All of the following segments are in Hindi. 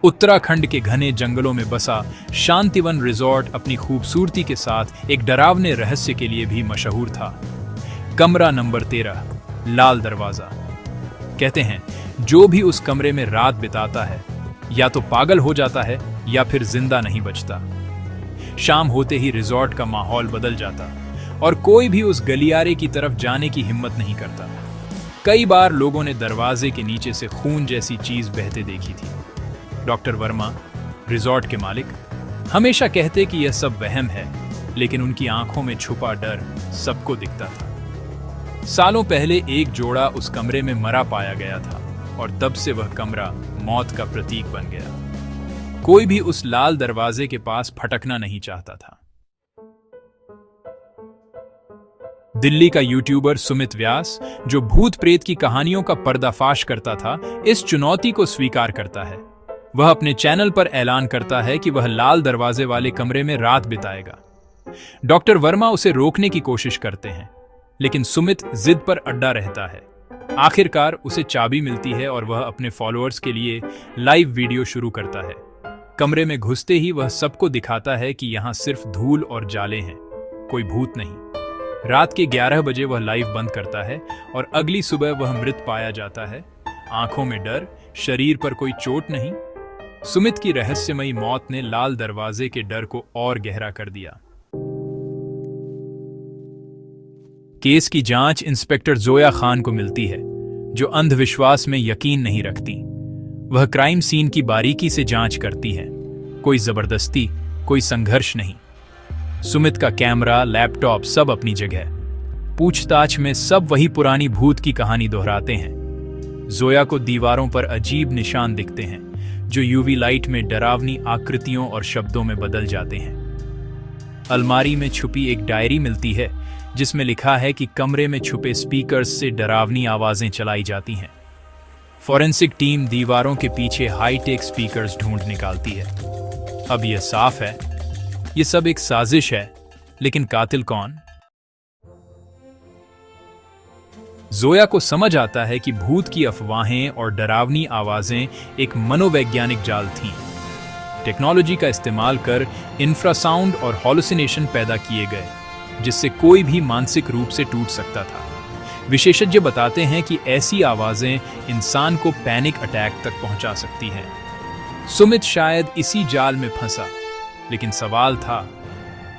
उत्तराखंड के घने जंगलों में बसा शांतिवन रिजॉर्ट अपनी खूबसूरती के साथ एक डरावने रहस्य के लिए भी मशहूर था। कमरा नंबर 13, लाल दरवाजा। कहते हैं जो भी उस कमरे में रात बिताता है या तो पागल हो जाता है या फिर जिंदा नहीं बचता। शाम होते ही रिजॉर्ट का माहौल बदल जाता और कोई भी उस गलियारे की तरफ जाने की हिम्मत नहीं करता। कई बार लोगों ने दरवाजे के नीचे से खून जैसी चीज बहते देखी थी। डॉक्टर वर्मा, रिजॉर्ट के मालिक, हमेशा कहते कि यह सब वहम है, लेकिन उनकी आंखों में छुपा डर सबको दिखता था। सालों पहले एक जोड़ा उस कमरे में मरा पाया गया था और तब से वह कमरा मौत का प्रतीक बन गया। कोई भी उस लाल दरवाजे के पास फटकना नहीं चाहता था। दिल्ली का यूट्यूबर सुमित व्यास, जो भूत प्रेत की कहानियों का पर्दाफाश करता था, इस चुनौती को स्वीकार करता है। वह अपने चैनल पर ऐलान करता है कि वह लाल दरवाजे वाले कमरे में रात बिताएगा। डॉक्टर वर्मा उसे रोकने की कोशिश करते हैं, लेकिन सुमित जिद पर अड्डा रहता है। आखिरकार उसे चाबी मिलती है और वह अपने फॉलोअर्स के लिए लाइव वीडियो शुरू करता है। कमरे में घुसते ही वह सबको दिखाता है कि यहाँ सिर्फ धूल और जाले हैं, कोई भूत नहीं। रात के 11 बजे वह लाइव बंद करता है और अगली सुबह वह मृत पाया जाता है। आंखों में डर, शरीर पर कोई चोट नहीं। सुमित की रहस्यमयी मौत ने लाल दरवाजे के डर को और गहरा कर दिया। केस की जांच इंस्पेक्टर जोया खान को मिलती है, जो अंधविश्वास में यकीन नहीं रखती। वह क्राइम सीन की बारीकी से जांच करती है। कोई जबरदस्ती, कोई संघर्ष नहीं। सुमित का कैमरा, लैपटॉप सब अपनी जगह। पूछताछ में सब वही पुरानी भूत की कहानी दोहराते हैं। जोया को दीवारों पर अजीब निशान दिखते हैं, जो यूवी लाइट में डरावनी आकृतियों और शब्दों में बदल जाते हैं। अलमारी में छुपी एक डायरी मिलती है, जिसमें लिखा है कि कमरे में छुपे स्पीकर्स से डरावनी आवाजें चलाई जाती हैं। फॉरेंसिक टीम दीवारों के पीछे हाईटेक स्पीकर्स ढूंढ निकालती है। अब यह साफ है, यह सब एक साजिश है, लेकिन कातिल कौन? जोया को समझ आता है कि भूत की अफवाहें और डरावनी आवाजें एक मनोवैज्ञानिक जाल थीं। टेक्नोलॉजी का इस्तेमाल कर इंफ्रासाउंड और हॉलुसिनेशन पैदा किए गए, जिससे कोई भी मानसिक रूप से टूट सकता था। विशेषज्ञ बताते हैं कि ऐसी आवाजें इंसान को पैनिक अटैक तक पहुंचा सकती हैं। सुमित शायद इसी जाल में फंसा, लेकिन सवाल था,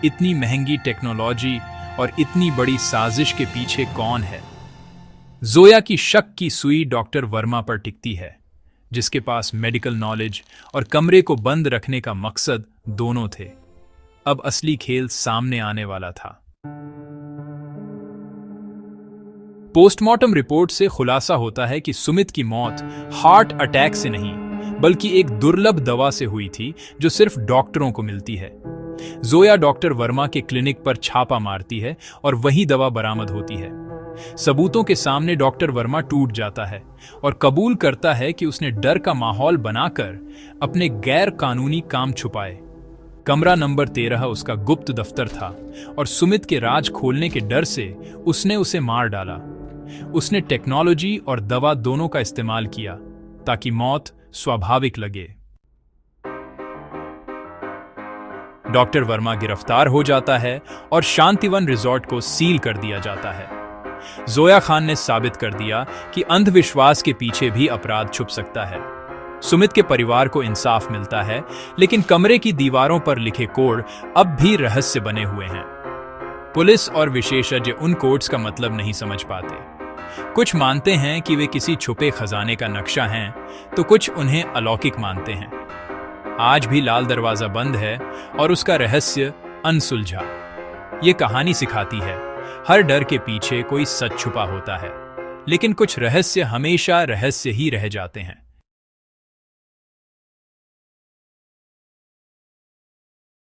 इतनी महंगी टेक्नोलॉजी और इतनी बड़ी साजिश के पीछे कौन है? जोया की शक की सुई डॉक्टर वर्मा पर टिकती है, जिसके पास मेडिकल नॉलेज और कमरे को बंद रखने का मकसद दोनों थे। अब असली खेल सामने आने वाला था। पोस्टमार्टम रिपोर्ट से खुलासा होता है कि सुमित की मौत हार्ट अटैक से नहीं, बल्कि एक दुर्लभ दवा से हुई थी, जो सिर्फ डॉक्टरों को मिलती है। जोया डॉक्टर वर्मा के क्लिनिक पर छापा मारती है और वही दवा बरामद होती है। सबूतों के सामने डॉक्टर वर्मा टूट जाता है और कबूल करता है कि उसने डर का माहौल बनाकर अपने गैर कानूनी काम छुपाए। कमरा नंबर 13 उसका गुप्त दफ्तर था और सुमित के राज खोलने के डर से उसने उसे मार डाला। उसने टेक्नोलॉजी और दवा दोनों का इस्तेमाल किया ताकि मौत स्वाभाविक लगे। डॉक्टर वर्मा गिरफ्तार हो जाता है और शांतिवन रिजॉर्ट को सील कर दिया जाता है। जोया खान ने साबित कर दिया कि अंधविश्वास के पीछे भी अपराध छुप सकता है। सुमित के परिवार को इंसाफ मिलता है, लेकिन कमरे की दीवारों पर लिखे कोड अब भी रहस्य बने हुए हैं। पुलिस और विशेषज्ञ उन कोड्स का मतलब नहीं समझ पाते। कुछ मानते हैं कि वे किसी छुपे खजाने का नक्शा हैं, तो कुछ उन्हें अलौकिक मानते हैं। आज भी लाल दरवाजा बंद है और उसका रहस्य अनसुलझा। ये कहानी सिखाती है, हर डर के पीछे कोई सच छुपा होता है, लेकिन कुछ रहस्य हमेशा रहस्य ही रह जाते हैं।